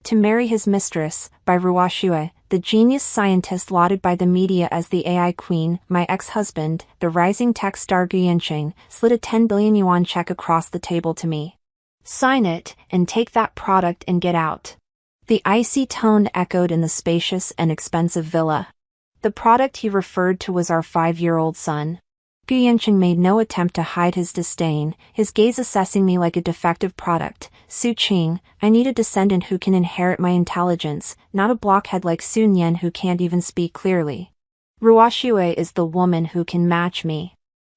to marry his mistress, by Ruoxue, the genius scientist lauded by the media as the AI queen. My ex-husband, the rising tech star Gu Yanqing, slid a 10 billion yuan check across the table to me. Sign it, and take that product and get out. The icy tone echoed in the spacious and expensive villa. The product he referred to was our 5-year-old son. Gu Yanqing made no attempt to hide his disdain, his gaze assessing me like a defective product. Su Qing, I need a descendant who can inherit my intelligence, not a blockhead like Sun Yan who can't even speak clearly. Ruoxue is the woman who can match me.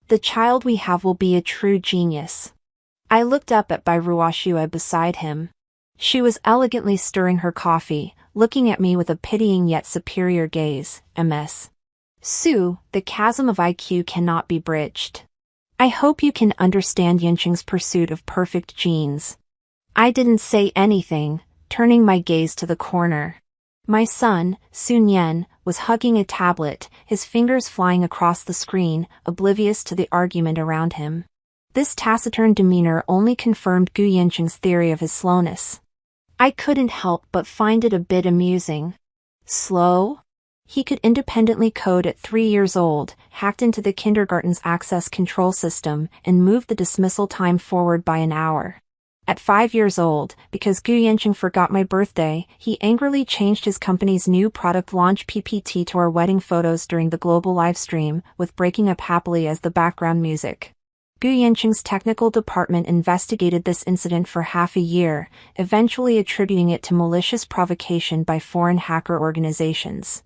The child we have will be a true genius. I looked up at Bai Ruoxue beside him. She was elegantly stirring her coffee, looking at me with a pitying yet superior gaze. Ms. Su, the chasm of IQ cannot be bridged. I hope you can understand Yanqing's pursuit of perfect genes. I didn't say anything, turning my gaze to the corner. My son, Sun Yan, was hugging a tablet, his fingers flying across the screen, oblivious to the argument around him. This taciturn demeanor only confirmed Gu Yanqing's theory of his slowness. I couldn't help but find it a bit amusing. Slow? He could independently code at 3 years old, hacked into the kindergarten's access control system, and moved the dismissal time forward by an hour. At 5 years old, because Gu Yanqing forgot my birthday, he angrily changed his company's new product launch PPT to our wedding photos during the global livestream, with Breaking Up Happily as the background music. Gu Yanqing's technical department investigated this incident for half a year, eventually attributing it to malicious provocation by foreign hacker organizations.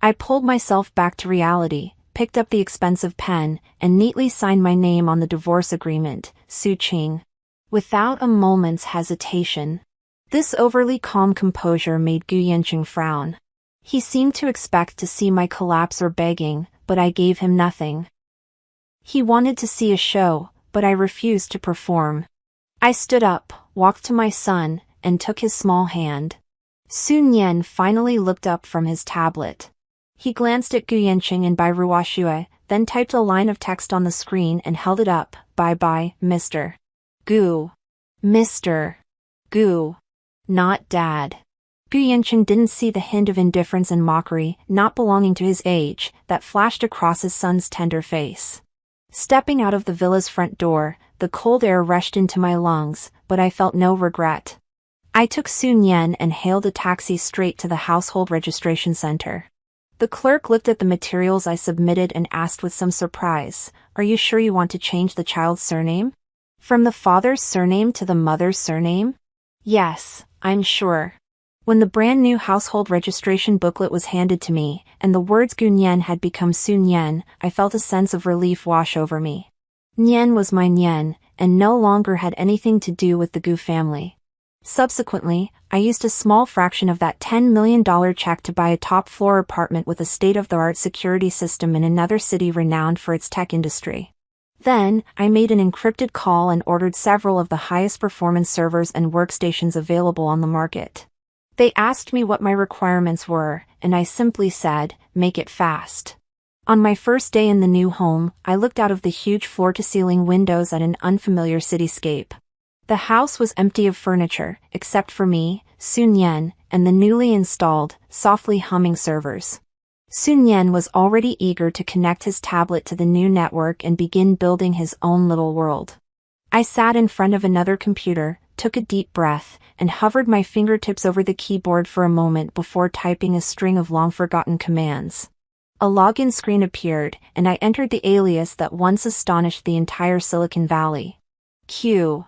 I pulled myself back to reality, picked up the expensive pen, and neatly signed my name on the divorce agreement. Su Qing. Without a moment's hesitation. This overly calm composure made Gu Yanqing frown. He seemed to expect to see my collapse or begging, but I gave him nothing. He wanted to see a show, but I refused to perform. I stood up, walked to my son, and took his small hand. Sun Yan finally looked up from his tablet. He glanced at Gu Yanqing and Bai Ruoxue, then typed a line of text on the screen and held it up. Bye-bye, Mr. Gu. Mr. Gu. Not Dad. Gu Yanqing didn't see the hint of indifference and mockery, not belonging to his age, that flashed across his son's tender face. Stepping out of the villa's front door, the cold air rushed into my lungs, but I felt no regret. I took Sun Yan and hailed a taxi straight to the household registration center. The clerk looked at the materials I submitted and asked with some surprise, "Are you sure you want to change the child's surname? From the father's surname to the mother's surname?" "Yes, I'm sure." When the brand new household registration booklet was handed to me, and the words Gu Nian had become Sun Yan, I felt a sense of relief wash over me. Nian was my Nian, and no longer had anything to do with the Gu family. Subsequently, I used a small fraction of that $10 million check to buy a top-floor apartment with a state-of-the-art security system in another city renowned for its tech industry. Then, I made an encrypted call and ordered several of the highest performance servers and workstations available on the market. They asked me what my requirements were, and I simply said, "Make it fast." On my first day in the new home, I looked out of the huge floor-to-ceiling windows at an unfamiliar cityscape. The house was empty of furniture, except for me, Sun Yan, and the newly installed, softly humming servers. Sun Yan was already eager to connect his tablet to the new network and begin building his own little world. I sat in front of another computer, took a deep breath, and hovered my fingertips over the keyboard for a moment before typing a string of long-forgotten commands. A login screen appeared, and I entered the alias that once astonished the entire Silicon Valley. Q.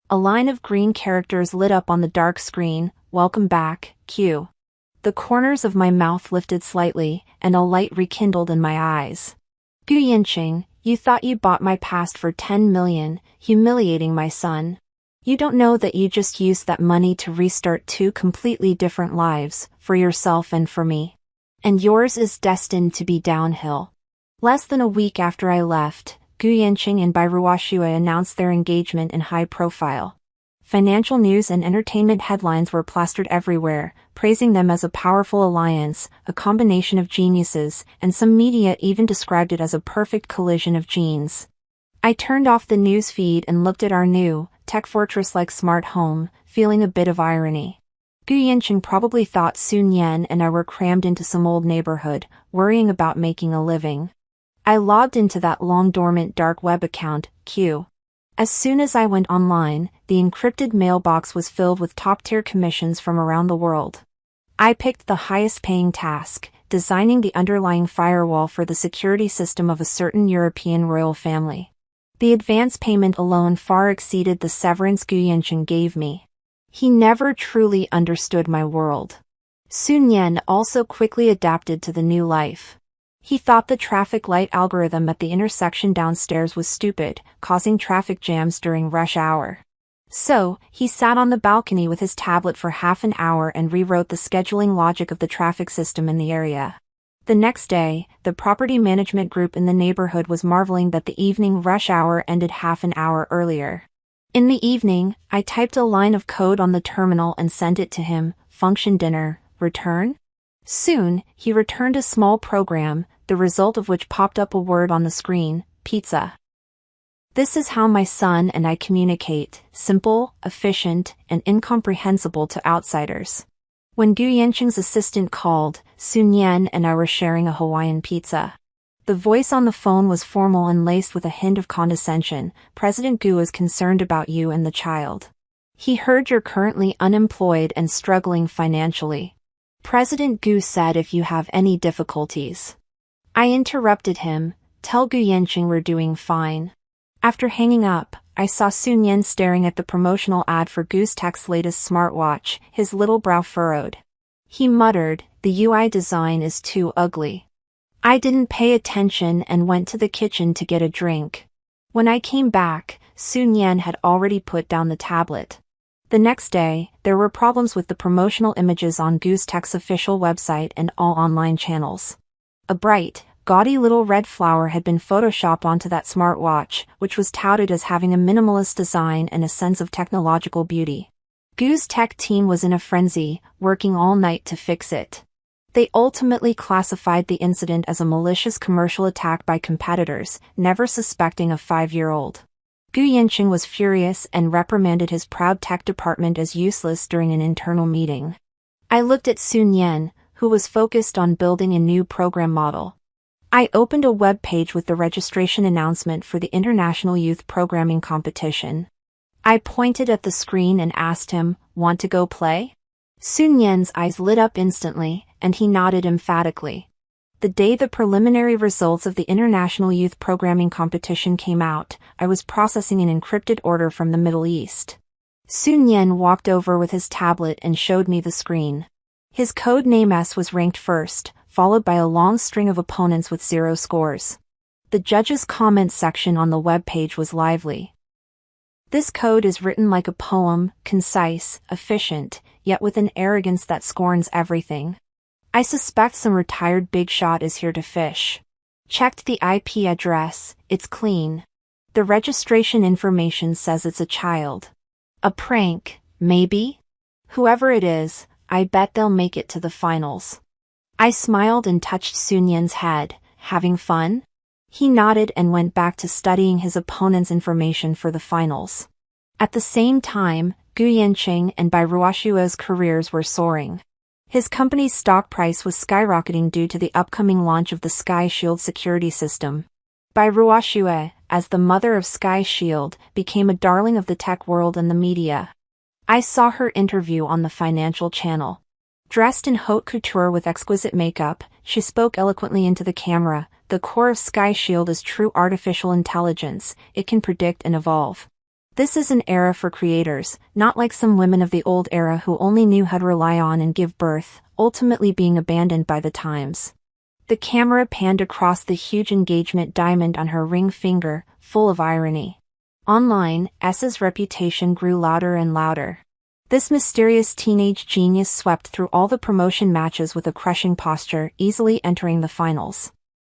A line of green characters lit up on the dark screen. "Welcome back, Q." The corners of my mouth lifted slightly, and a light rekindled in my eyes. "Gu Yanqing, you thought you bought my past for 10 million, humiliating my son. You don't know that you just used that money to restart 2 completely different lives, for yourself and for me. And yours is destined to be downhill." Less than a week after I left, Gu Yanqing and Bai Ruoxue announced their engagement in high profile. Financial news and entertainment headlines were plastered everywhere, praising them as a powerful alliance, a combination of geniuses, and some media even described it as a perfect collision of genes. I turned off the news feed and looked at our new, tech fortress-like smart home, feeling a bit of irony. Gu Yanqing probably thought Sun Yan and I were crammed into some old neighborhood, worrying about making a living. I logged into that long-dormant dark web account, Q. As soon as I went online, the encrypted mailbox was filled with top-tier commissions from around the world. I picked the highest-paying task, designing the underlying firewall for the security system of a certain European royal family. The advance payment alone far exceeded the severance Gu Yanqing gave me. He never truly understood my world. Sun Yan also quickly adapted to the new life. He thought the traffic light algorithm at the intersection downstairs was stupid, causing traffic jams during rush hour. So, he sat on the balcony with his tablet for half an hour and rewrote the scheduling logic of the traffic system in the area. The next day, the property management group in the neighborhood was marveling that the evening rush hour ended half an hour earlier. In the evening, I typed a line of code on the terminal and sent it to him, function dinner, return? Soon, he returned a small program, the result of which popped up a word on the screen, pizza. This is how my son and I communicate, simple, efficient, and incomprehensible to outsiders. When Gu Yanqing's assistant called, Sun Yan and I were sharing a Hawaiian pizza. The voice on the phone was formal and laced with a hint of condescension. President Gu is concerned about you and the child. He heard you're currently unemployed and struggling financially. President Gu said if you have any difficulties. I interrupted him, tell Gu Yanqing we're doing fine. After hanging up, I saw Sun Yan staring at the promotional ad for Gu's Tech's latest smartwatch, his little brow furrowed. He muttered, the UI design is too ugly. I didn't pay attention and went to the kitchen to get a drink. When I came back, Sun Yan had already put down the tablet. The next day, there were problems with the promotional images on Gu's Tech's official website and all online channels. A bright, gaudy little red flower had been photoshopped onto that smartwatch, which was touted as having a minimalist design and a sense of technological beauty. Gu's Tech team was in a frenzy, working all night to fix it. They ultimately classified the incident as a malicious commercial attack by competitors, never suspecting a 5-year-old. Gu Yanqing was furious and reprimanded his proud tech department as useless during an internal meeting. I looked at Sun Yan, who was focused on building a new program model. I opened a web page with the registration announcement for the International Youth Programming Competition. I pointed at the screen and asked him, "Want to go play?" Sun Yan's eyes lit up instantly, and he nodded emphatically. The day the preliminary results of the International Youth Programming Competition came out, I was processing an encrypted order from the Middle East. Sun Yan walked over with his tablet and showed me the screen. His code name S was ranked first, followed by a long string of opponents with 0 scores. The judges' comments section on the web page was lively. This code is written like a poem, concise, efficient, yet with an arrogance that scorns everything. I suspect some retired big shot is here to fish. Checked the IP address, it's clean. The registration information says it's a child. A prank, maybe? Whoever it is, I bet they'll make it to the finals. I smiled and touched Sun Yan's head. Having fun? He nodded and went back to studying his opponent's information for the finals. At the same time, Gu Yanqing and Bai Ruoshuo's careers were soaring. His company's stock price was skyrocketing due to the upcoming launch of the Sky Shield security system. Bai Ruoshuo, as the mother of Sky Shield, became a darling of the tech world and the media. I saw her interview on the Financial Channel. Dressed in haute couture with exquisite makeup, she spoke eloquently into the camera. The core of Sky Shield is true artificial intelligence. It can predict and evolve. This is an era for creators, not like some women of the old era who only knew how to rely on and give birth, ultimately being abandoned by the times. The camera panned across the huge engagement diamond on her ring finger, full of irony. Online, S's reputation grew louder and louder. This mysterious teenage genius swept through all the promotion matches with a crushing posture, easily entering the finals.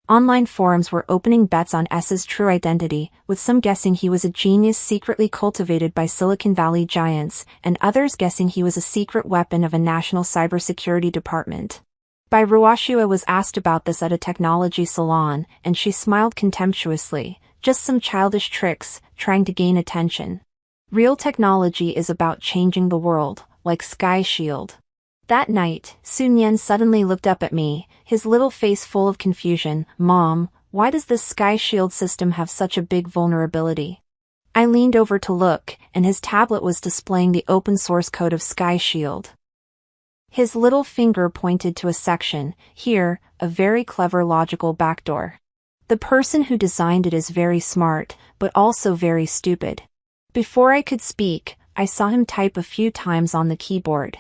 Online forums were opening bets on S's true identity, with some guessing he was a genius secretly cultivated by Silicon Valley giants, and others guessing he was a secret weapon of a national cybersecurity department. Bai Ruoshuo was asked about this at a technology salon, and she smiled contemptuously. Just some childish tricks, trying to gain attention. Real technology is about changing the world, like Sky Shield. That night, Sun Yan suddenly looked up at me, his little face full of confusion. "Mom, why does this Sky Shield system have such a big vulnerability?" I leaned over to look, and his tablet was displaying the open source code of Sky Shield. His little finger pointed to a section, "Here, a very clever logical backdoor. The person who designed it is very smart, but also very stupid." Before I could speak, I saw him type a few times on the keyboard.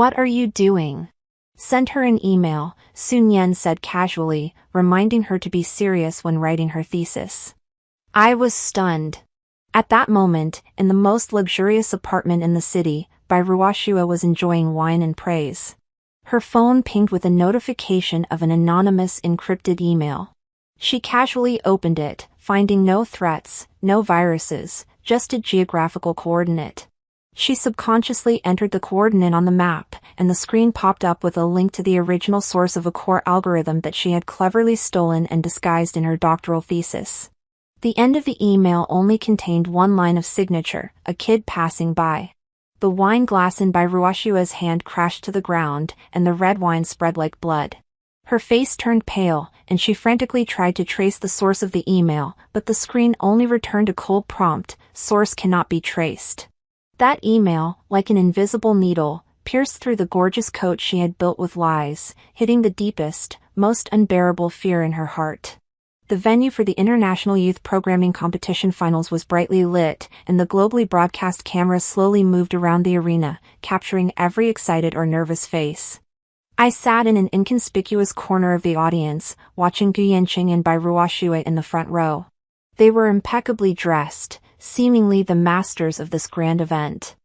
"What are you doing?" "Send her an email," Sun Yan said casually, reminding her to be serious when writing her thesis. I was stunned. At that moment, in the most luxurious apartment in the city, Bai Ruoxue was enjoying wine and praise. Her phone pinged with a notification of an anonymous encrypted email. She casually opened it, finding no threats, no viruses, just a geographical coordinate. She subconsciously entered the coordinate on the map, and the screen popped up with a link to the original source of a core algorithm that she had cleverly stolen and disguised in her doctoral thesis. The end of the email only contained one line of signature, "A kid passing by." The wine glass in Bai Ruoxue's hand crashed to the ground, and the red wine spread like blood. Her face turned pale, and she frantically tried to trace the source of the email, but the screen only returned a cold prompt: "Source cannot be traced." That email, like an invisible needle, pierced through the gorgeous coat she had built with lies, hitting the deepest, most unbearable fear in her heart. The venue for the International Youth Programming Competition Finals was brightly lit, and the globally broadcast cameras slowly moved around the arena, capturing every excited or nervous face. I sat in an inconspicuous corner of the audience, watching Gu Yanqing and Bai Ruoxue in the front row. They were impeccably dressed, seemingly the masters of this grand event.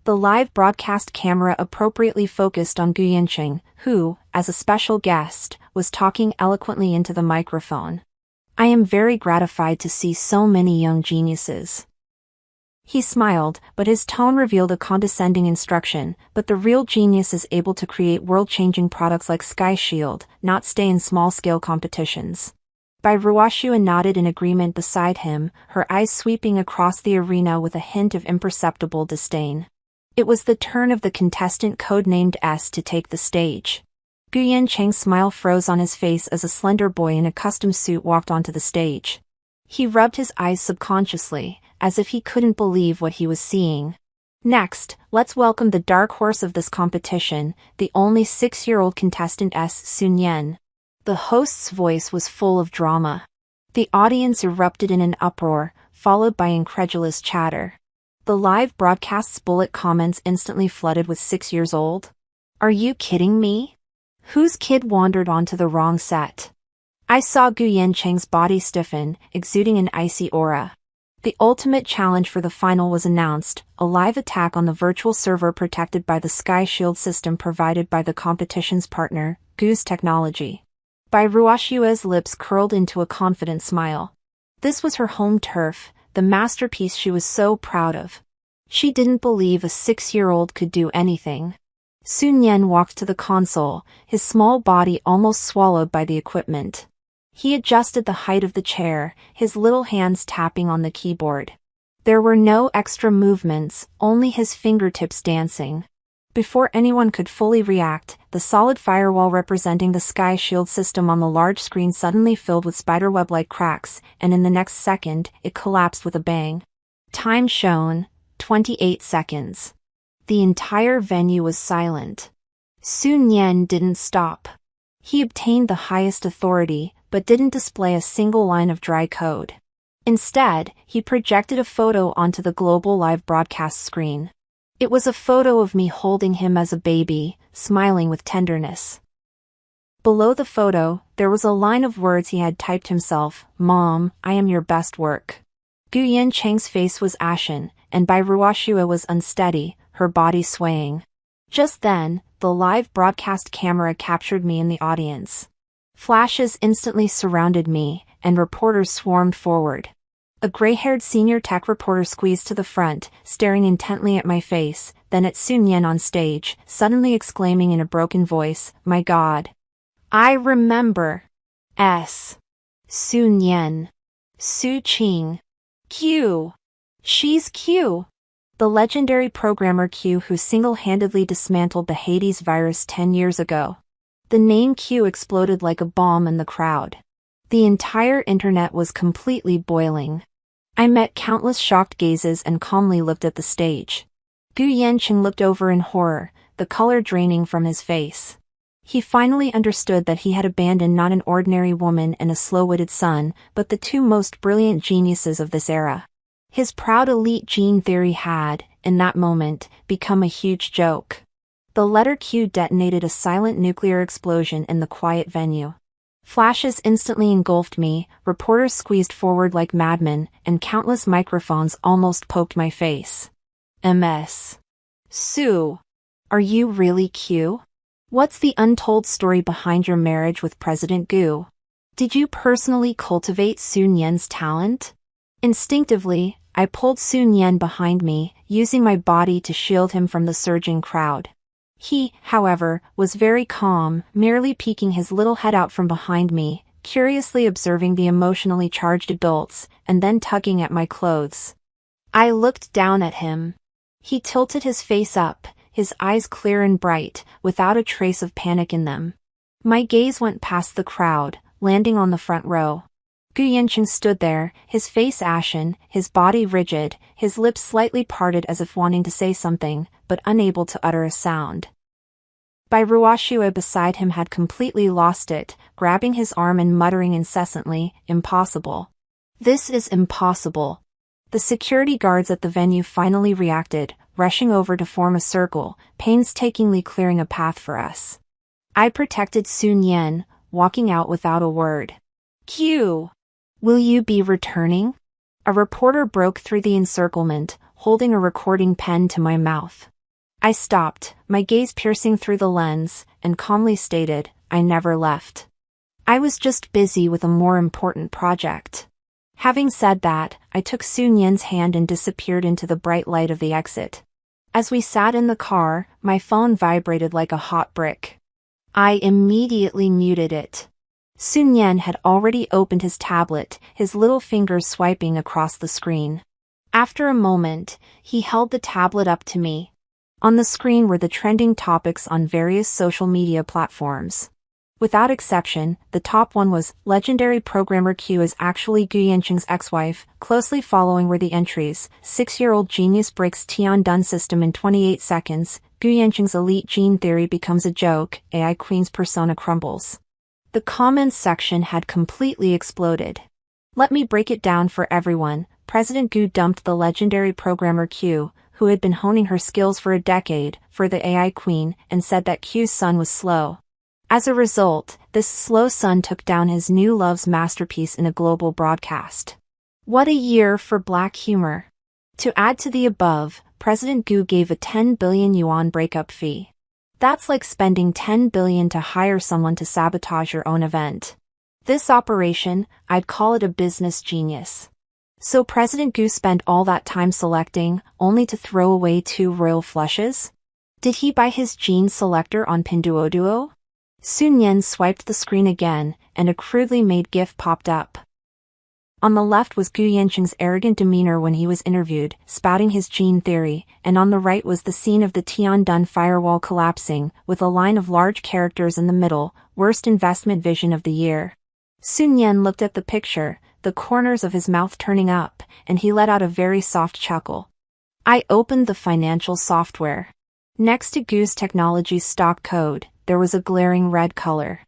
The live broadcast camera appropriately focused on Gu Yanqing, who, as a special guest, was talking eloquently into the microphone. "I am very gratified to see so many young geniuses." He smiled, but his tone revealed a condescending instruction. "But the real genius is able to create world-changing products like Sky Shield, not stay in small-scale competitions." Bai Ruoxue nodded in agreement beside him, her eyes sweeping across the arena with a hint of imperceptible disdain. It was the turn of the contestant codenamed S to take the stage. Gu Yanqing's smile froze on his face as a slender boy in a custom suit walked onto the stage. He rubbed his eyes subconsciously, as if he couldn't believe what he was seeing. "Next, let's welcome the dark horse of this competition, the only 6-year-old contestant S. Sun Yan." The host's voice was full of drama. The audience erupted in an uproar, followed by incredulous chatter. The live broadcast's bullet comments instantly flooded with 6 years old. "Are you kidding me? Whose kid wandered onto the wrong set?" I saw Gu Yanqing's body stiffen, exuding an icy aura. The ultimate challenge for the final was announced, a live attack on the virtual server protected by the Sky Shield system provided by the competition's partner, Gu's Technology. Bai Ruoxue's lips curled into a confident smile. This was her home turf, the masterpiece she was so proud of. She didn't believe a 6-year-old could do anything. Sun Yan walked to the console, his small body almost swallowed by the equipment. He adjusted the height of the chair, his little hands tapping on the keyboard. There were no extra movements, only his fingertips dancing. Before anyone could fully react, the solid firewall representing the Sky Shield system on the large screen suddenly filled with spiderweb-like cracks, and in the next second, it collapsed with a bang. Time shown, 28 seconds. The entire venue was silent. Sun Yan didn't stop. He obtained the highest authority, but didn't display a single line of dry code. Instead, he projected a photo onto the global live broadcast screen. It was a photo of me holding him as a baby, smiling with tenderness. Below the photo, there was a line of words he had typed himself: "Mom, I am your best work." Gu Yanqing's face was ashen, and Bai Ruoxue was unsteady, her body swaying. Just then, the live broadcast camera captured me in the audience. Flashes instantly surrounded me, and reporters swarmed forward. A gray-haired senior tech reporter squeezed to the front, staring intently at my face, then at Sun Yan on stage, suddenly exclaiming in a broken voice, "My God! I remember! Sun Yan. Su Qing. Q. She's Q." The legendary programmer Q who single-handedly dismantled the Hades virus 10 years ago. The name Q exploded like a bomb in the crowd. The entire internet was completely boiling. I met countless shocked gazes and calmly looked at the stage. Gu Yanqing looked over in horror, the color draining from his face. He finally understood that he had abandoned not an ordinary woman and a slow-witted son, but the two most brilliant geniuses of this era. His proud elite gene theory had, in that moment, become a huge joke. The letter Q detonated a silent nuclear explosion in the quiet venue. Flashes instantly engulfed me, reporters squeezed forward like madmen, and countless microphones almost poked my face. MS. Sue. Are you really Q? What's the untold story behind your marriage with President Gu? Did you personally cultivate Sun Yan's talent? Instinctively, I pulled Sun Yan behind me, using my body to shield him from the surging crowd. He, however, was very calm, merely peeking his little head out from behind me, curiously observing the emotionally charged adults, and then tugging at my clothes. I looked down at him. He tilted his face up, his eyes clear and bright, without a trace of panic in them. My gaze went past the crowd, landing on the front row. Gu Yanqing stood there, his face ashen, his body rigid, his lips slightly parted as if wanting to say something, but unable to utter a sound. Bai Ruoxue beside him had completely lost it, grabbing his arm and muttering incessantly, "Impossible. This is impossible." The security guards at the venue finally reacted, rushing over to form a circle, painstakingly clearing a path for us. I protected Sun Yan, walking out without a word. "Q. Will you be returning?" A reporter broke through the encirclement, holding a recording pen to my mouth. I stopped, my gaze piercing through the lens, and calmly stated, "I never left. I was just busy with a more important project." Having said that, I took Sun Yan's hand and disappeared into the bright light of the exit. As we sat in the car, my phone vibrated like a hot brick. I immediately muted it. Sun Yan had already opened his tablet, his little fingers swiping across the screen. After a moment, he held the tablet up to me. On the screen were the trending topics on various social media platforms. Without exception, the top one was, "Legendary programmer Q is actually Gu Yanqing's ex-wife." Closely following were the entries, "6-year-old genius breaks Tiandun system in 28 seconds, Gu Yanqing's elite gene theory becomes a joke, AI queen's persona crumbles." The comments section had completely exploded. Let me break it down for everyone. President Gu dumped the legendary programmer Q, who had been honing her skills for a decade, for the AI queen, and said that Q's son was slow. As a result, this slow son took down his new love's masterpiece in a global broadcast. What a year for black humor. To add to the above, President Gu gave a 10 billion yuan breakup fee. That's like spending 10 billion to hire someone to sabotage your own event. This operation, I'd call it a business genius. So President Gu spent all that time selecting, only to throw away 2 royal flushes? Did he buy his gene selector on Pinduoduo? Sun Yan swiped the screen again, and a crudely made GIF popped up. On the left was Gu Yanqing's arrogant demeanor when he was interviewed, spouting his gene theory, and on the right was the scene of the Tiandun firewall collapsing, with a line of large characters in the middle, "Worst investment vision of the year." Sun Yan looked at the picture, the corners of his mouth turning up, and he let out a very soft chuckle. I opened the financial software. Next to Gu's technology's stock code, there was a glaring red color.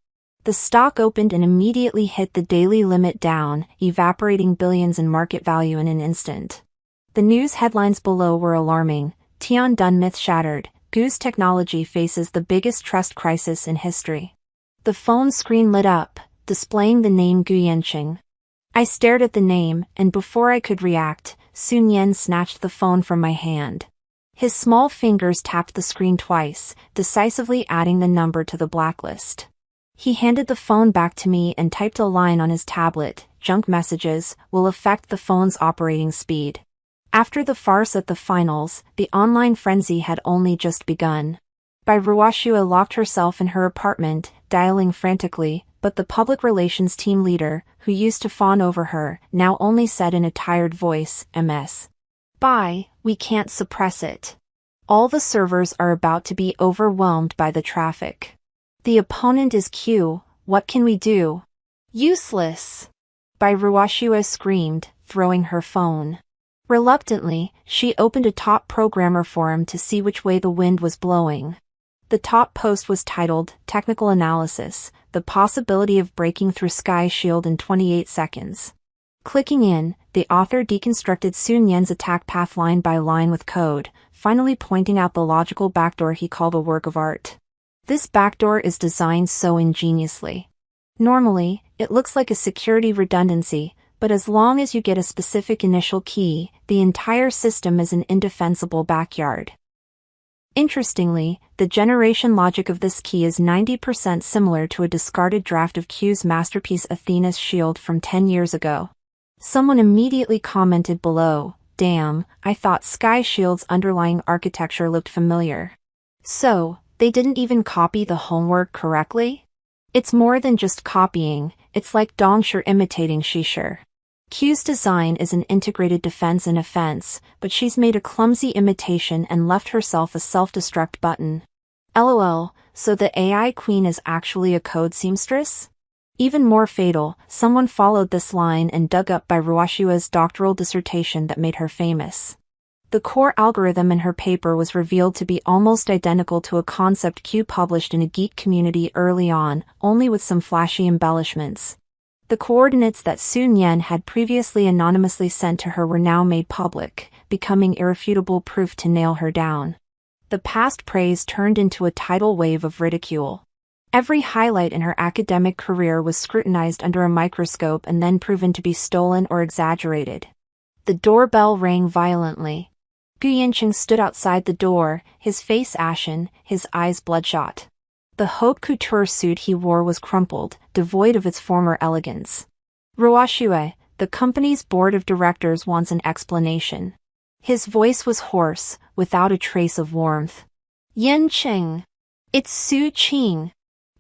The stock opened and immediately hit the daily limit down, evaporating billions in market value in an instant. The news headlines below were alarming. Tiandun myth shattered, Gu's technology faces the biggest trust crisis in history. The phone screen lit up, displaying the name Gu Yanqing. I stared at the name, and before I could react, Sun Yan snatched the phone from my hand. His small fingers tapped the screen twice, decisively adding the number to the blacklist. He handed the phone back to me and typed a line on his tablet, "Junk messages will affect the phone's operating speed." After the farce at the finals, the online frenzy had only just begun. Bai Ruoxue locked herself in her apartment, dialing frantically, but the public relations team leader, who used to fawn over her, now only said in a tired voice, "MS. Bye, we can't suppress it. All the servers are about to be overwhelmed by the traffic. The opponent is Q, what can we do? Useless. Bai Ruoxue screamed, throwing her phone. Reluctantly, she opened a top programmer forum to see which way the wind was blowing. The top post was titled, Technical Analysis, the possibility of breaking through Sky Shield in 28 seconds. Clicking in, the author deconstructed Sun Yan's attack path line by line with code, finally pointing out the logical backdoor he called a work of art. This backdoor is designed so ingeniously. Normally, it looks like a security redundancy, but as long as you get a specific initial key, the entire system is an indefensible backyard. Interestingly, the generation logic of this key is 90% similar to a discarded draft of Q's masterpiece Athena's Shield from 10 years ago. Someone immediately commented below, damn, I thought Sky Shield's underlying architecture looked familiar. So, they didn't even copy the homework correctly? It's more than just copying, it's like Dongshi imitating Shishir. Q's design is an integrated defense and offense, but she's made a clumsy imitation and left herself a self-destruct button. LOL, so the AI queen is actually a code seamstress? Even more fatal, someone followed this line and dug up Bai Ruoxue's doctoral dissertation that made her famous. The core algorithm in her paper was revealed to be almost identical to a concept Q published in a geek community early on, only with some flashy embellishments. The coordinates that Sun Yan had previously anonymously sent to her were now made public, becoming irrefutable proof to nail her down. The past praise turned into a tidal wave of ridicule. Every highlight in her academic career was scrutinized under a microscope and then proven to be stolen or exaggerated. The doorbell rang violently. Gu Yanqing stood outside the door, his face ashen, his eyes bloodshot. The haute couture suit he wore was crumpled, devoid of its former elegance. Ruoxue, the company's board of directors wants an explanation. His voice was hoarse, without a trace of warmth. Yanqing! It's Su Qing!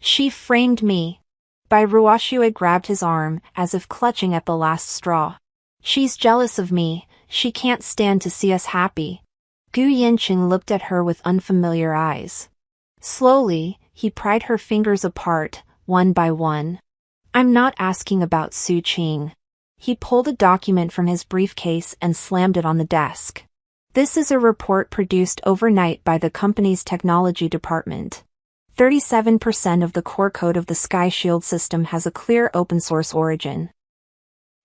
She framed me. Bai Ruoxue grabbed his arm, as if clutching at the last straw. She's jealous of me, she can't stand to see us happy. Gu Yanqing looked at her with unfamiliar eyes. Slowly, he pried her fingers apart, one by one. I'm not asking about Su Qing. He pulled a document from his briefcase and slammed it on the desk. This is a report produced overnight by the company's technology department. 37% of the core code of the Sky Shield system has a clear open-source origin.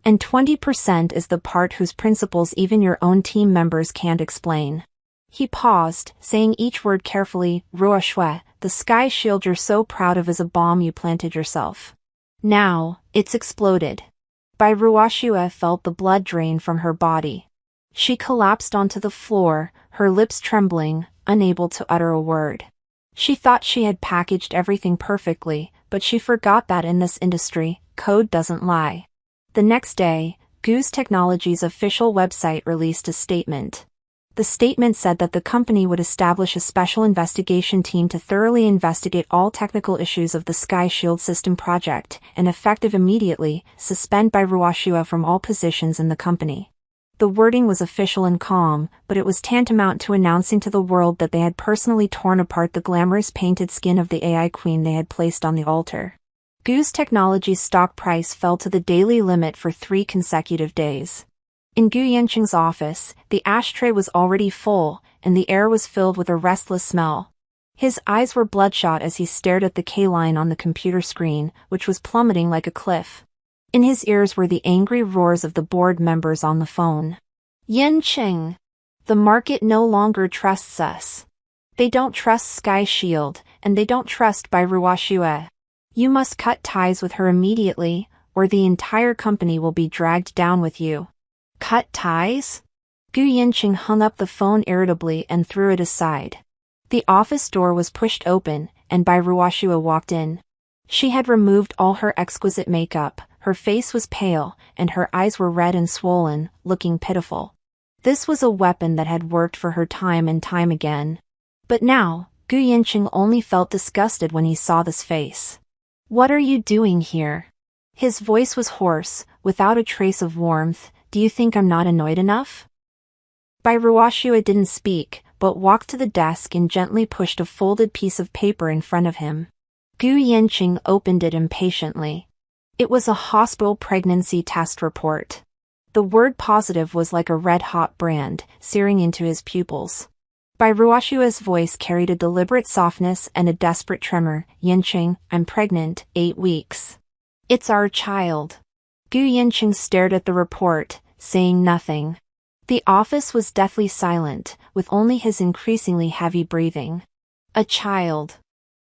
And 20% is the part whose principles even your own team members can't explain. He paused, saying each word carefully, Ruoxue, the Sky Shield you're so proud of is a bomb you planted yourself. Now, it's exploded. Bai Ruoxue felt the blood drain from her body. She collapsed onto the floor, her lips trembling, unable to utter a word. She thought she had packaged everything perfectly, but she forgot that in this industry, code doesn't lie. The next day, Goose Technology's official website released a statement. The statement said that the company would establish a special investigation team to thoroughly investigate all technical issues of the Sky Shield system project, and effective immediately, suspend Bai Ruoxue from all positions in the company. The wording was official and calm, but it was tantamount to announcing to the world that they had personally torn apart the glamorous painted skin of the AI queen they had placed on the altar. Goose Technology's stock price fell to the daily limit for 3 consecutive days. In Gu Yanqing's office, the ashtray was already full, and the air was filled with a restless smell. His eyes were bloodshot as he stared at the K-line on the computer screen, which was plummeting like a cliff. In his ears were the angry roars of the board members on the phone. Yanqing! The market no longer trusts us. They don't trust Sky Shield, and they don't trust Bai Ruoxue. You must cut ties with her immediately, or the entire company will be dragged down with you. Cut ties? Gu Yanqing hung up the phone irritably and threw it aside. The office door was pushed open, and Bai Ruoxue walked in. She had removed all her exquisite makeup, her face was pale, and her eyes were red and swollen, looking pitiful. This was a weapon that had worked for her time and time again. But now, Gu Yanqing only felt disgusted when he saw this face. What are you doing here? His voice was hoarse, without a trace of warmth. Do you think I'm not annoyed enough? Bai Ruoxue didn't speak, but walked to the desk and gently pushed a folded piece of paper in front of him. Gu Yanqing opened it impatiently. It was a hospital pregnancy test report. The word positive was like a red-hot brand, searing into his pupils. Bai Ruoxue's voice carried a deliberate softness and a desperate tremor. Yanqing, I'm pregnant, 8 weeks. It's our child. Gu Yanqing stared at the report, saying nothing. The office was deathly silent, with only his increasingly heavy breathing. A child.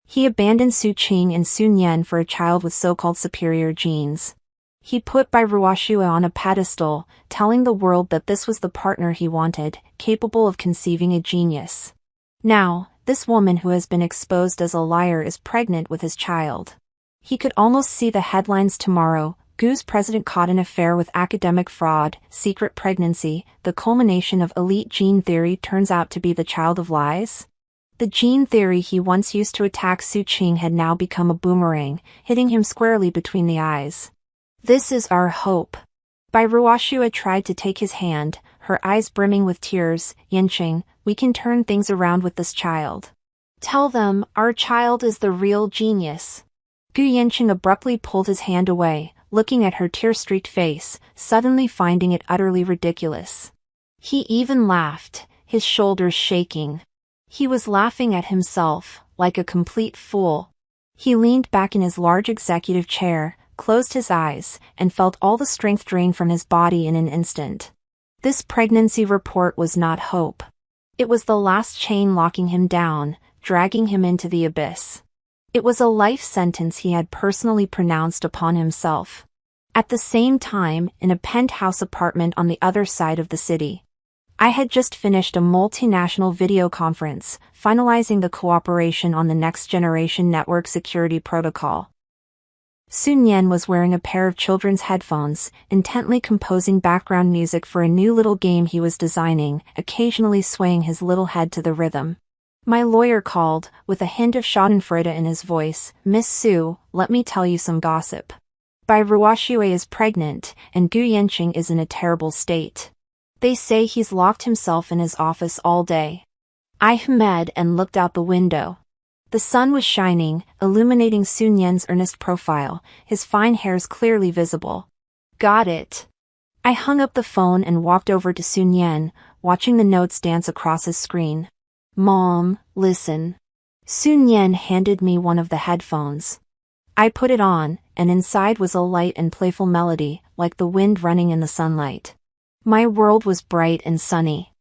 He abandoned Su Qing and Sun Yan for a child with so-called superior genes. He put Bai Ruoxue on a pedestal, telling the world that this was the partner he wanted, capable of conceiving a genius. Now, this woman who has been exposed as a liar is pregnant with his child. He could almost see the headlines tomorrow. Gu's president caught in affair with academic fraud, secret pregnancy, the culmination of elite gene theory turns out to be the child of lies. The gene theory he once used to attack Su Qing had now become a boomerang, hitting him squarely between the eyes. This is our hope. Bai Ruoxue tried to take his hand, her eyes brimming with tears. Yanqing, we can turn things around with this child. Tell them, our child is the real genius. Gu Yanqing abruptly pulled his hand away, looking at her tear-streaked face, suddenly finding it utterly ridiculous. He even laughed, his shoulders shaking. He was laughing at himself, like a complete fool. He leaned back in his large executive chair, closed his eyes, and felt all the strength drain from his body in an instant. This pregnancy report was not hope. It was the last chain locking him down, dragging him into the abyss. It was a life sentence he had personally pronounced upon himself. At the same time, in a penthouse apartment on the other side of the city, I had just finished a multinational video conference, finalizing the cooperation on the next-generation network security protocol. Sun Yan was wearing a pair of children's headphones, intently composing background music for a new little game he was designing, occasionally swaying his little head to the rhythm. My lawyer called, with a hint of schadenfreude in his voice. Miss Su, let me tell you some gossip. Bai Ruoxue is pregnant, and Gu Yanqing is in a terrible state. They say he's locked himself in his office all day. I hemmed and looked out the window. The sun was shining, illuminating Sun Yan's earnest profile, his fine hairs clearly visible. Got it. I hung up the phone and walked over to Sun Yan, watching the notes dance across his screen. Mom, listen. Sun Yan handed me one of the headphones. I put it on, and inside was a light and playful melody, like the wind running in the sunlight. My world was bright and sunny.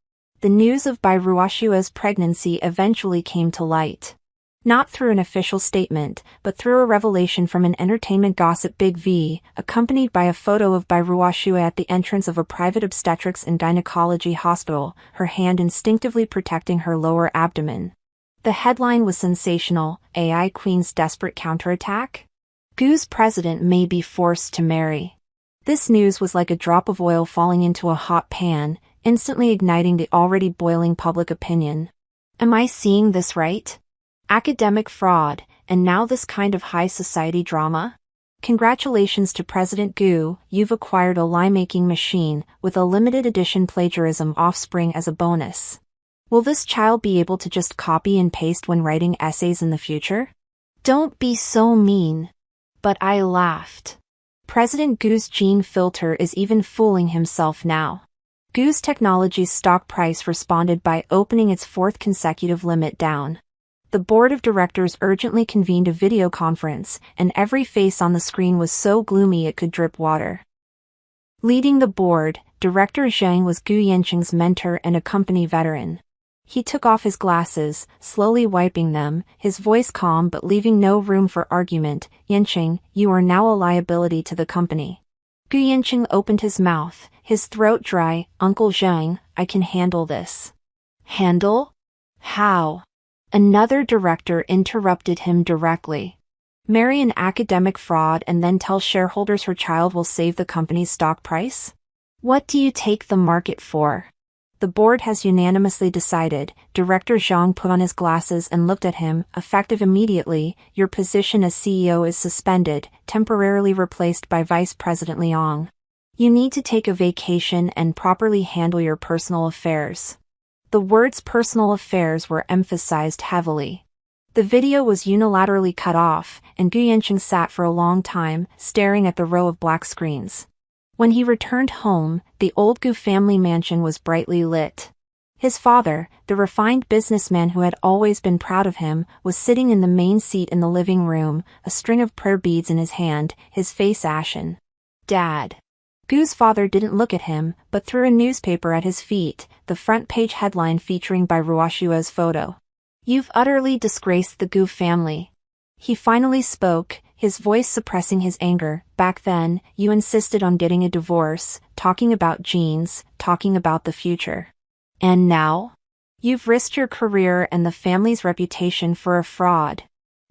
The news of Bai Ruoxue's pregnancy eventually came to light. Not through an official statement, but through a revelation from an entertainment gossip Big V, accompanied by a photo of Bai Ruoxue at the entrance of a private obstetrics and gynecology hospital, her hand instinctively protecting her lower abdomen. The headline was sensational: AI Queen's desperate counterattack? Gu's president may be forced to marry. This news was like a drop of oil falling into a hot pan, instantly igniting the already boiling public opinion. Am I seeing this right? Academic fraud, and now this kind of high society drama? Congratulations to President Gu, you've acquired a lie-making machine, with a limited edition plagiarism offspring as a bonus. Will this child be able to just copy and paste when writing essays in the future? Don't be so mean. But I laughed. President Gu's gene filter is even fooling himself now. Gu's Technology's stock price responded by opening its fourth consecutive limit down. The board of directors urgently convened a video conference, and every face on the screen was so gloomy it could drip water. Leading the board, Director Zhang was Gu Yanqing's mentor and a company veteran. He took off his glasses, slowly wiping them, his voice calm but leaving no room for argument. Yanqing, you are now a liability to the company. Gu Yanqing opened his mouth, his throat dry. Uncle Zhang, I can handle this. Handle? How? Another director interrupted him directly. Marry an academic fraud and then tell shareholders her child will save the company's stock price? What do you take the market for? The board has unanimously decided. Director Zhang put on his glasses and looked at him. Effective immediately, your position as CEO is suspended, temporarily replaced by Vice President Liang. You need to take a vacation and properly handle your personal affairs. The words personal affairs were emphasized heavily. The video was unilaterally cut off, and Gu Yanqing sat for a long time, staring at the row of black screens. When he returned home, the old Gu family mansion was brightly lit. His father, the refined businessman who had always been proud of him, was sitting in the main seat in the living room, a string of prayer beads in his hand, his face ashen. Dad. Gu's father didn't look at him, but threw a newspaper at his feet, the front-page headline featuring by Ruoshua's photo. You've utterly disgraced the Gu family. He finally spoke, his voice suppressing his anger. Back then, you insisted on getting a divorce, talking about genes, talking about the future. And now? You've risked your career and the family's reputation for a fraud.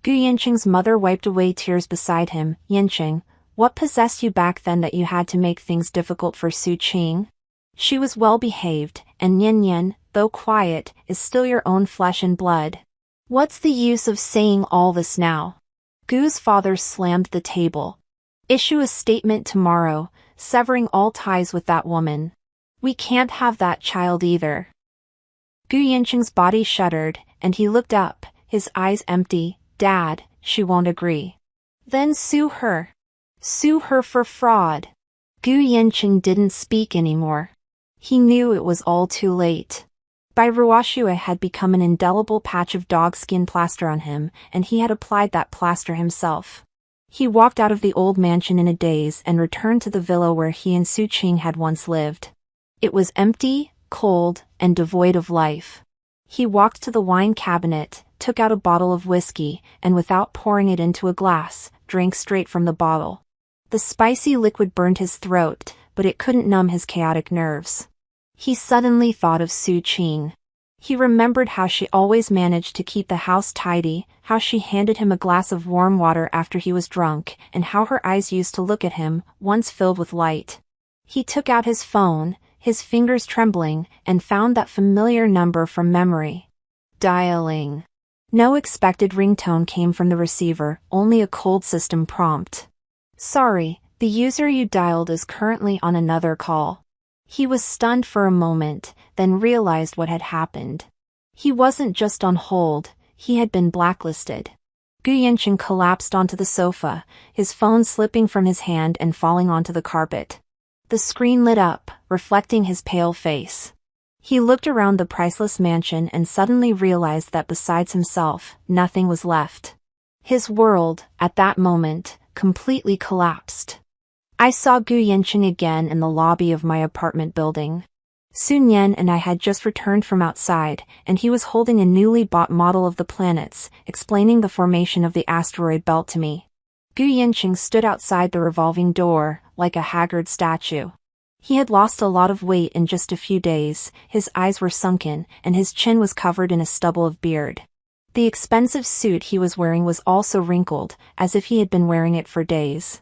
Gu Yanqing's mother wiped away tears beside him. Yanqing, what possessed you back then that you had to make things difficult for Su Qing? She was well-behaved, and Yan Yan, though quiet, is still your own flesh and blood. What's the use of saying all this now? Gu's father slammed the table. Issue a statement tomorrow, severing all ties with that woman. We can't have that child either. Gu Yanqing's body shuddered, and he looked up, his eyes empty. Dad, she won't agree. Then sue her. Sue her for fraud. Gu Yanqing didn't speak anymore. He knew it was all too late. Bai Ruoshue had become an indelible patch of dog skin plaster on him, and he had applied that plaster himself. He walked out of the old mansion in a daze and returned to the villa where he and Su Qing had once lived. It was empty, cold, and devoid of life. He walked to the wine cabinet, took out a bottle of whiskey, and without pouring it into a glass, drank straight from the bottle. The spicy liquid burned his throat, but it couldn't numb his chaotic nerves. He suddenly thought of Su Qing. He remembered how she always managed to keep the house tidy, how she handed him a glass of warm water after he was drunk, and how her eyes used to look at him, once filled with light. He took out his phone, his fingers trembling, and found that familiar number from memory. Dialing. No expected ringtone came from the receiver, only a cold system prompt. Sorry, the user you dialed is currently on another call. He was stunned for a moment, then realized what had happened. He wasn't just on hold, he had been blacklisted. Gu Yanqing collapsed onto the sofa, his phone slipping from his hand and falling onto the carpet. The screen lit up, reflecting his pale face. He looked around the priceless mansion and suddenly realized that besides himself, nothing was left. His world, at that moment, completely collapsed. I saw Gu Yanqing again in the lobby of my apartment building. Sun Yan and I had just returned from outside, and he was holding a newly bought model of the planets, explaining the formation of the asteroid belt to me. Gu Yanqing stood outside the revolving door, like a haggard statue. He had lost a lot of weight in just a few days, his eyes were sunken, and his chin was covered in a stubble of beard. The expensive suit he was wearing was also wrinkled, as if he had been wearing it for days.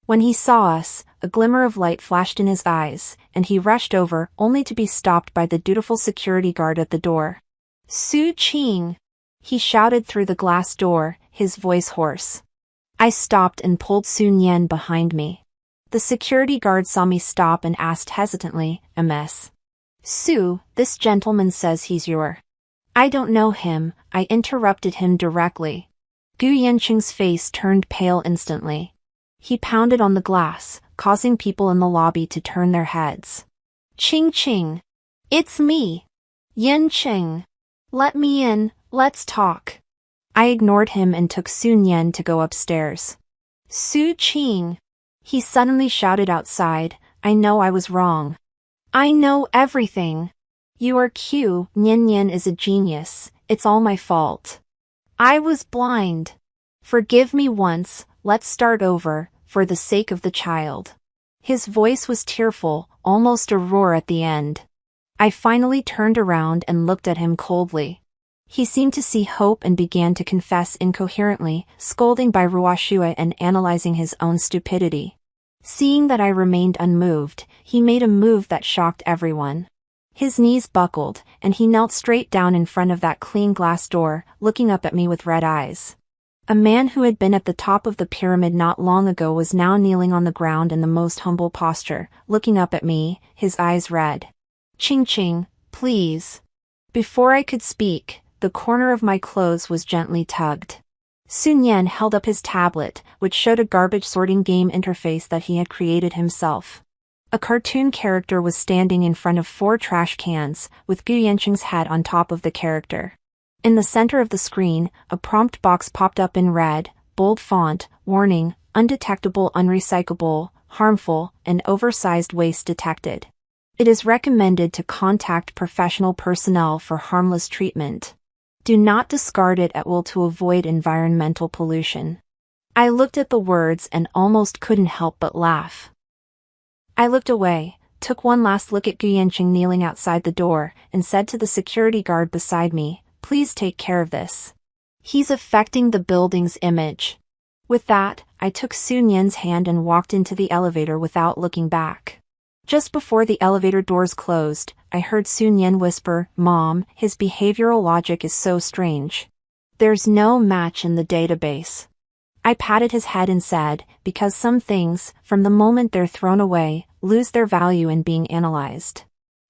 When he saw us, a glimmer of light flashed in his eyes, and he rushed over, only to be stopped by the dutiful security guard at the door. Su Qing! He shouted through the glass door, his voice hoarse. I stopped and pulled Sun Yan behind me. The security guard saw me stop and asked hesitantly, MS. Su, this gentleman says he's your... I don't know him, I interrupted him directly. Gu Yanqing's face turned pale instantly. He pounded on the glass, causing people in the lobby to turn their heads. Qing Qing! It's me! Yanqing! Let me in, let's talk. I ignored him and took Sun Yan to go upstairs. Su Qing! He suddenly shouted outside, I know I was wrong. I know everything. You are cute, Nian Nian is a genius, it's all my fault. I was blind. Forgive me once, let's start over, for the sake of the child. His voice was tearful, almost a roar at the end. I finally turned around and looked at him coldly. He seemed to see hope and began to confess incoherently, scolding Bai Ruoshue and analyzing his own stupidity. Seeing that I remained unmoved, he made a move that shocked everyone. His knees buckled, and he knelt straight down in front of that clean glass door, looking up at me with red eyes. A man who had been at the top of the pyramid not long ago was now kneeling on the ground in the most humble posture, looking up at me, his eyes red. Ching ching, please. Before I could speak, the corner of my clothes was gently tugged. Sun Yan held up his tablet, which showed a garbage sorting game interface that he had created himself. A cartoon character was standing in front of 4 trash cans, with Gu Yanqing's head on top of the character. In the center of the screen, a prompt box popped up in red, bold font, warning, undetectable, unrecyclable, harmful, and oversized waste detected. It is recommended to contact professional personnel for harmless treatment. Do not discard it at will to avoid environmental pollution. I looked at the words and almost couldn't help but laugh. I looked away, took one last look at Gu Yanqing kneeling outside the door, and said to the security guard beside me, "Please take care of this. He's affecting the building's image." With that, I took Sun Yan's hand and walked into the elevator without looking back. Just before the elevator doors closed, I heard Sun Yan whisper, "Mom, his behavioral logic is so strange. There's no match in the database." I patted his head and said, "Because some things, from the moment they're thrown away, lose their value in being analyzed."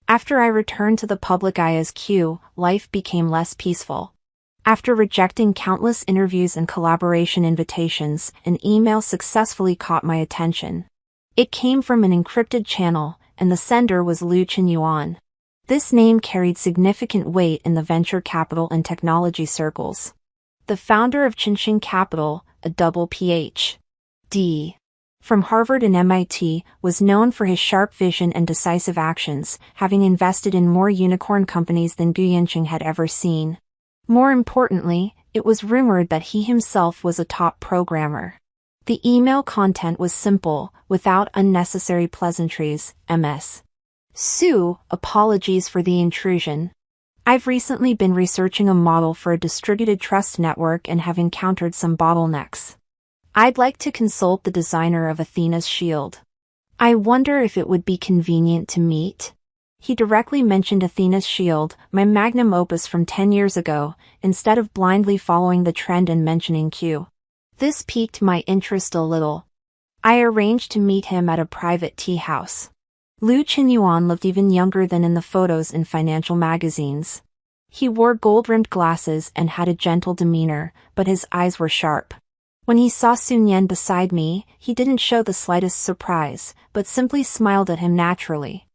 After I returned to the public eye as Q, life became less peaceful. After rejecting countless interviews and collaboration invitations, an email successfully caught my attention. It came from an encrypted channel, and the sender was Lu Huanhuan. This name carried significant weight in the venture capital and technology circles. The founder of Qinxing Capital, a double Ph.D. from Harvard and MIT, was known for his sharp vision and decisive actions, having invested in more unicorn companies than Gu Yanqing had ever seen. More importantly, it was rumored that he himself was a top programmer. The email content was simple, without unnecessary pleasantries. MS. Sue, apologies for the intrusion. I've recently been researching a model for a distributed trust network and have encountered some bottlenecks. I'd like to consult the designer of Athena's shield. I wonder if it would be convenient to meet. He directly mentioned Athena's shield, my magnum opus from 10 years ago, instead of blindly following the trend and mentioning Q. This piqued my interest a little. I arranged to meet him at a private tea house. Lu Huanhuan looked even younger than in the photos in financial magazines. He wore gold-rimmed glasses and had a gentle demeanor, but his eyes were sharp. When he saw Sun Yan beside me, he didn't show the slightest surprise, but simply smiled at him naturally.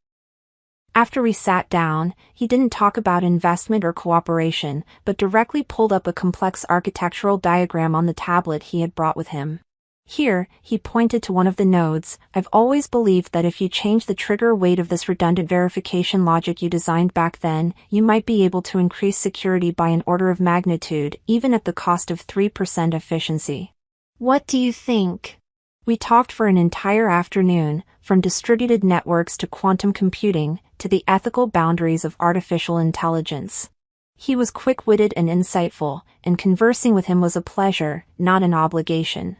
After we sat down, he didn't talk about investment or cooperation, but directly pulled up a complex architectural diagram on the tablet he had brought with him. Here, he pointed to one of the nodes. "I've always believed that if you change the trigger weight of this redundant verification logic you designed back then, you might be able to increase security by an order of magnitude, even at the cost of 3% efficiency. What do you think?" We talked for an entire afternoon, from distributed networks to quantum computing, to the ethical boundaries of artificial intelligence. He was quick-witted and insightful, and conversing with him was a pleasure, not an obligation.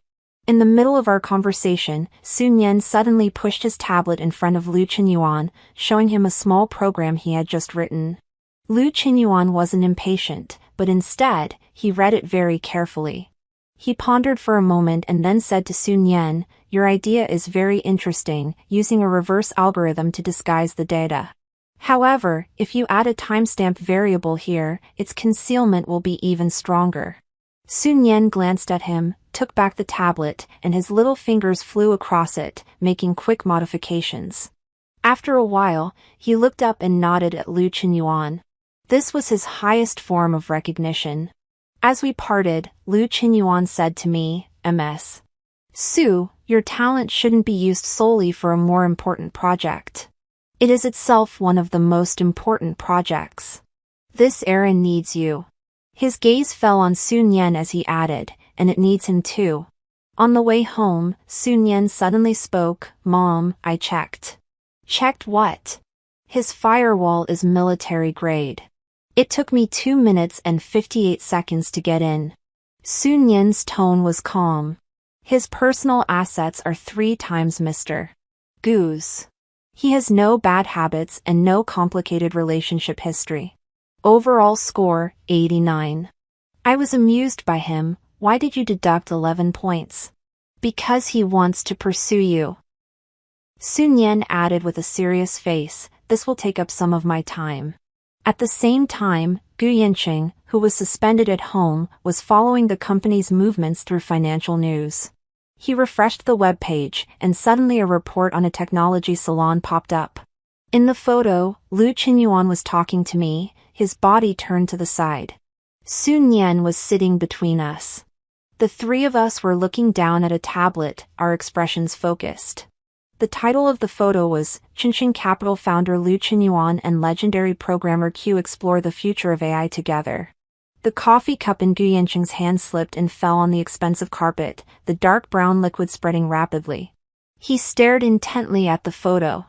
In the middle of our conversation, Sun Yan suddenly pushed his tablet in front of Lu Huanhuan, showing him a small program he had just written. Lu Huanhuan wasn't impatient, but instead, he read it very carefully. He pondered for a moment and then said to Sun Yan, "Your idea is very interesting, using a reverse algorithm to disguise the data. However, if you add a timestamp variable here, its concealment will be even stronger." Sun Yan glanced at him, took back the tablet, and his little fingers flew across it, making quick modifications. After a while, he looked up and nodded at Lu Huanhuan. This was his highest form of recognition. As we parted, Lu Huanhuan said to me, "Ms. Su, your talent shouldn't be used solely for a more important project. It is itself one of the most important projects. This era needs you." His gaze fell on Sun Yan as he added, "And it needs him too." On the way home, Sun Yan suddenly spoke, "Mom, I checked." "Checked what?" "His firewall is military grade. It took me 2 minutes and 58 seconds to get in." Sun Yan's tone was calm. "His personal assets are 3 times Mr. Gu's. He has no bad habits and no complicated relationship history. Overall score, 89. I was amused by him, Why did you deduct 11 points? Because he wants to pursue you. Sun Yan added with a serious face, this will take up some of my time. At the same time, Gu Yanqing, who was suspended at home, was following the company's movements through financial news. He refreshed the web page, and suddenly a report on a technology salon popped up. In the photo, Liu Qinyuan was talking to me, his body turned to the side. Sun Yan was sitting between us. The three of us were looking down at a tablet, our expressions focused. The title of the photo was, Qingxing Capital founder Liu Qinyuan and legendary programmer Q explore the future of AI together. The coffee cup in Gu Yanqing's hand slipped and fell on the expensive carpet, the dark brown liquid spreading rapidly. He stared intently at the photo.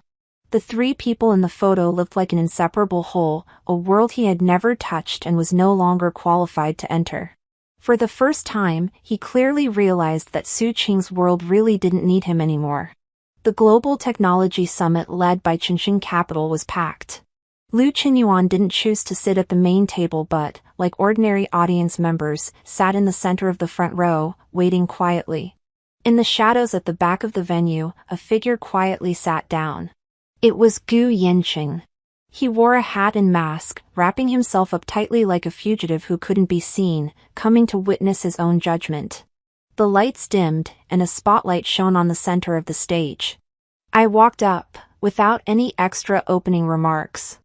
The three people in the photo looked like an inseparable whole, a world he had never touched and was no longer qualified to enter. For the first time, he clearly realized that Su Qing's world really didn't need him anymore. The Global Technology Summit led by Qingxing Capital was packed. Liu Qinyuan didn't choose to sit at the main table but, like ordinary audience members, sat in the center of the front row, waiting quietly. In the shadows at the back of the venue, a figure quietly sat down. It was Gu Yanqing. He wore a hat and mask, wrapping himself up tightly like a fugitive who couldn't be seen, coming to witness his own judgment. The lights dimmed, and a spotlight shone on the center of the stage. I walked up, without any extra opening remarks.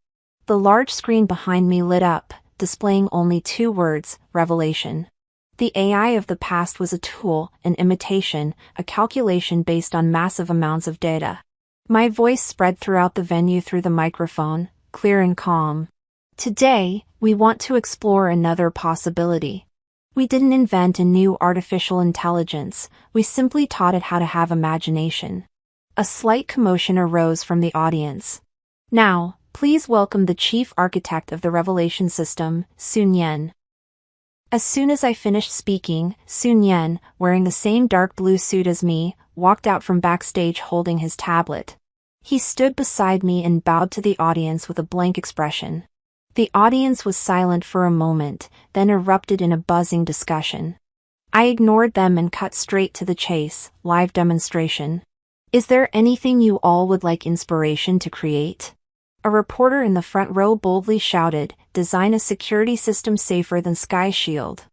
The large screen behind me lit up, displaying only 2 words, revelation. The AI of the past was a tool, an imitation, a calculation based on massive amounts of data. My voice spread throughout the venue through the microphone, clear and calm. Today, we want to explore another possibility. We didn't invent a new artificial intelligence, we simply taught it how to have imagination. A slight commotion arose from the audience. Now, please welcome the chief architect of the revelation system, Sun Yan. As soon as I finished speaking, Sun Yan, wearing the same dark blue suit as me, walked out from backstage holding his tablet. He stood beside me and bowed to the audience with a blank expression. The audience was silent for a moment, then erupted in a buzzing discussion. I ignored them and cut straight to the chase, live demonstration. Is there anything you all would like inspiration to create? A reporter in the front row boldly shouted, design a security system safer than Sky Shield.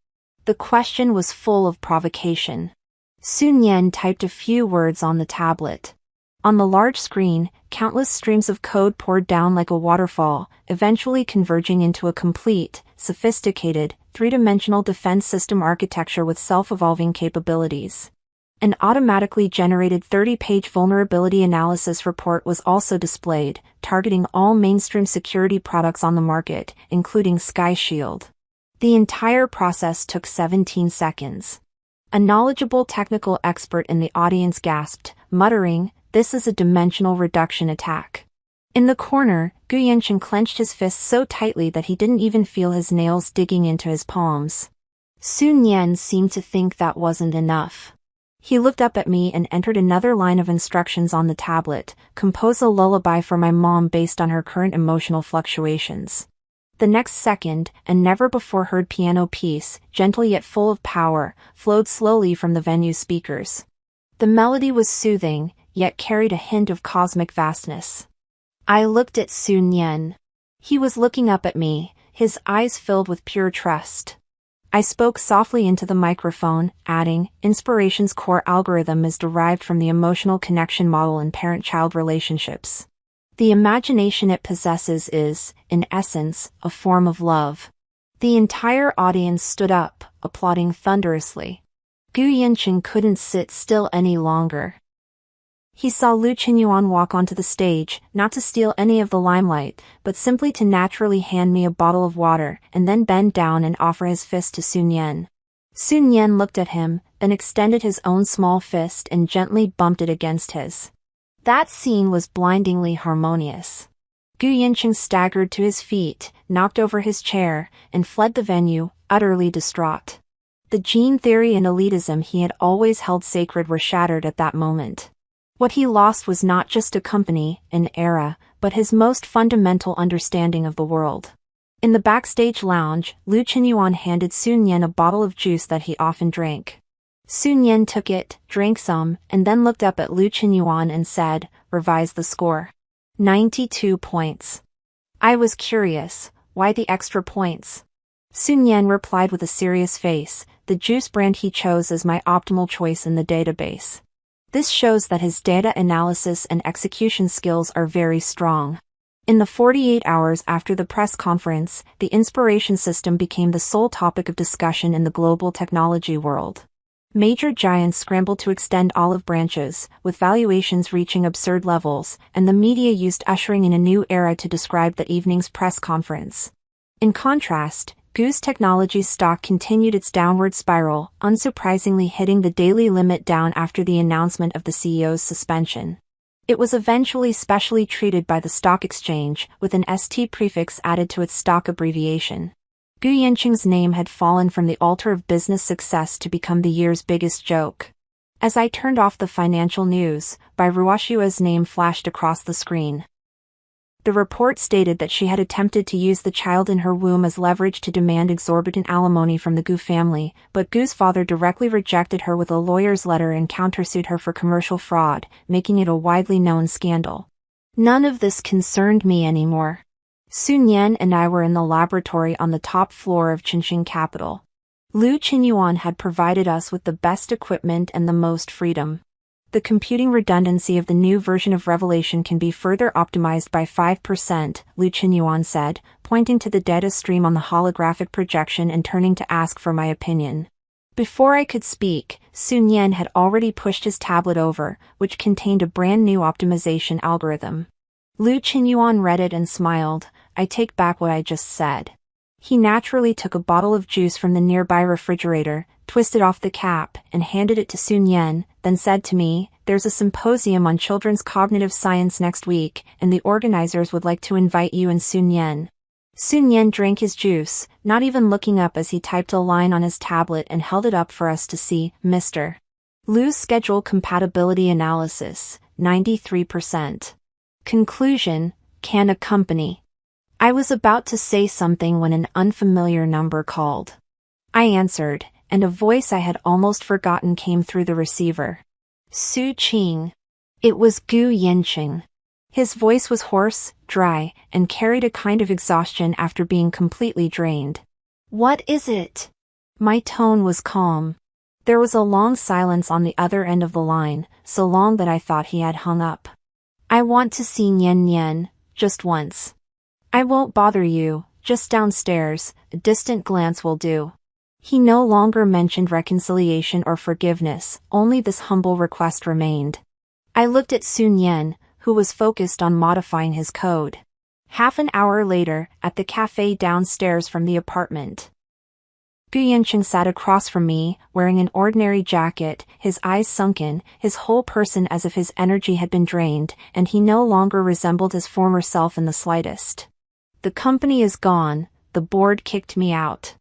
The question was full of provocation. Sun Yan typed a few words on the tablet. On the large screen, countless streams of code poured down like a waterfall, eventually converging into a complete, sophisticated, three-dimensional defense system architecture with self-evolving capabilities. An automatically generated 30-page vulnerability analysis report was also displayed, targeting all mainstream security products on the market, including Sky Shield. The entire process took 17 seconds. A knowledgeable technical expert in the audience gasped, muttering, "This is a dimensional reduction attack." In the corner, Gu Yanqing clenched his fists so tightly that he didn't even feel his nails digging into his palms. Sun Yan seemed to think that wasn't enough. He looked up at me and entered another line of instructions on the tablet, compose a lullaby for my mom based on her current emotional fluctuations. The next second, a never-before-heard piano piece, gentle yet full of power, flowed slowly from the venue's speakers. The melody was soothing, yet carried a hint of cosmic vastness. I looked at Sun Yan. He was looking up at me, his eyes filled with pure trust. I spoke softly into the microphone, adding, Inspiration's core algorithm is derived from the emotional connection model in parent-child relationships. The imagination it possesses is, in essence, a form of love. The entire audience stood up, applauding thunderously. Gu Yanqing couldn't sit still any longer. He saw Liu Qinyuan walk onto the stage, not to steal any of the limelight, but simply to naturally hand me a bottle of water, and then bend down and offer his fist to Sun Yan. Sun Yan looked at him, then extended his own small fist and gently bumped it against his. That scene was blindingly harmonious. Gu Yanqing staggered to his feet, knocked over his chair, and fled the venue, utterly distraught. The gene theory and elitism he had always held sacred were shattered at that moment. What he lost was not just a company, an era, but his most fundamental understanding of the world. In the backstage lounge, Lu Qinyuan handed Sun Yan a bottle of juice that he often drank. Sun Yan took it, drank some, and then looked up at Lu Qinyuan and said, "Revise the score. 92 points. I was curious, why the extra points? Sun Yan replied with a serious face, "The juice brand he chose is my optimal choice in the database." This shows that his data analysis and execution skills are very strong. In the 48 hours after the press conference, the inspiration system became the sole topic of discussion in the global technology world. Major giants scrambled to extend olive branches, with valuations reaching absurd levels, and the media used ushering in a new era to describe the evening's press conference. In contrast, Goose Technology's stock continued its downward spiral, unsurprisingly hitting the daily limit down after the announcement of the CEO's suspension. It was eventually specially treated by the stock exchange, with an ST prefix added to its stock abbreviation. Gu Yanqing's name had fallen from the altar of business success to become the year's biggest joke. As I turned off the financial news, Bai Ruoshua's name flashed across the screen. The report stated that she had attempted to use the child in her womb as leverage to demand exorbitant alimony from the Gu family, but Gu's father directly rejected her with a lawyer's letter and countersued her for commercial fraud, making it a widely known scandal. None of this concerned me anymore. Sun Yan and I were in the laboratory on the top floor of Qinxing Capital. Lu Qinyuan had provided us with the best equipment and the most freedom. The computing redundancy of the new version of Revelation can be further optimized by 5%, Lu Qinyuan said, pointing to the data stream on the holographic projection and turning to ask for my opinion. Before I could speak, Sun Yan had already pushed his tablet over, which contained a brand new optimization algorithm. Lu Qinyuan read it and smiled. "I take back what I just said." He naturally took a bottle of juice from the nearby refrigerator, twisted off the cap, and handed it to Sun Yan, then said to me, "There's a symposium on children's cognitive science next week, and the organizers would like to invite you and Sun Yan." Sun Yan drank his juice, not even looking up as he typed a line on his tablet and held it up for us to see. "Mr. Lu's schedule compatibility analysis, 93%. Conclusion, can accompany." I was about to say something when an unfamiliar number called. I answered, and a voice I had almost forgotten came through the receiver. "Su Qing." It was Gu Yanqing. His voice was hoarse, dry, and carried a kind of exhaustion after being completely drained. "What is it?" My tone was calm. There was a long silence on the other end of the line, so long that I thought he had hung up. "I want to see Nian Nian, just once. I won't bother you, just downstairs, a distant glance will do." He no longer mentioned reconciliation or forgiveness, only this humble request remained. I looked at Sun Yan, who was focused on modifying his code. Half an hour later, at the cafe downstairs from the apartment. Gu Yanqing sat across from me, wearing an ordinary jacket, his eyes sunken, his whole person as if his energy had been drained, and he no longer resembled his former self in the slightest. "The company is gone, the board kicked me out.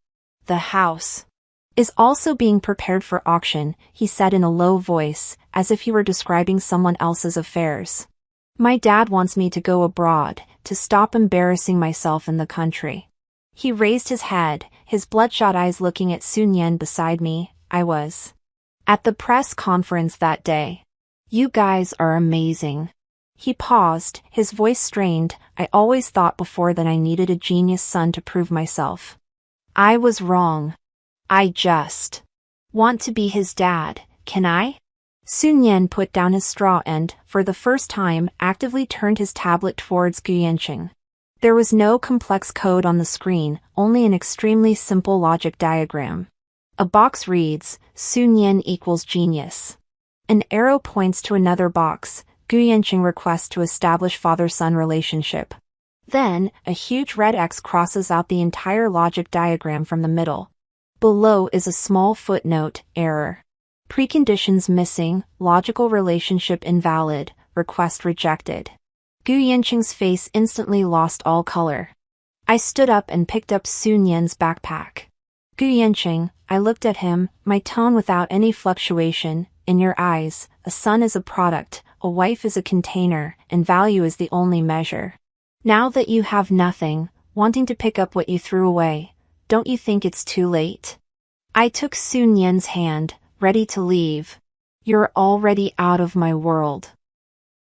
The house is also being prepared for auction," he said in a low voice, as if he were describing someone else's affairs. "My dad wants me to go abroad, to stop embarrassing myself in the country." He raised his head, his bloodshot eyes looking at Sun Yan beside me. "I was at the press conference that day. You guys are amazing." He paused, his voice strained. "I always thought before that I needed a genius son to prove myself. I was wrong. I just want to be his dad, can I?" Sun Yan put down his straw and, for the first time, actively turned his tablet towards Gu Yanqing. There was no complex code on the screen, only an extremely simple logic diagram. A box reads, "Sun Yan equals genius." An arrow points to another box, Gu Yanqing requests to establish father-son relationship. Then, a huge red X crosses out the entire logic diagram from the middle. Below is a small footnote, error. Preconditions missing, logical relationship invalid, request rejected. Gu Yanqing's face instantly lost all color. I stood up and picked up Sun Yan's backpack. "Gu Yanqing," I looked at him, my tone without any fluctuation. "In your eyes, a son is a product, a wife is a container, and value is the only measure. Now that you have nothing, wanting to pick up what you threw away. Don't you think it's too late? I took Sun Yan's hand, ready to leave. You're already out of my world.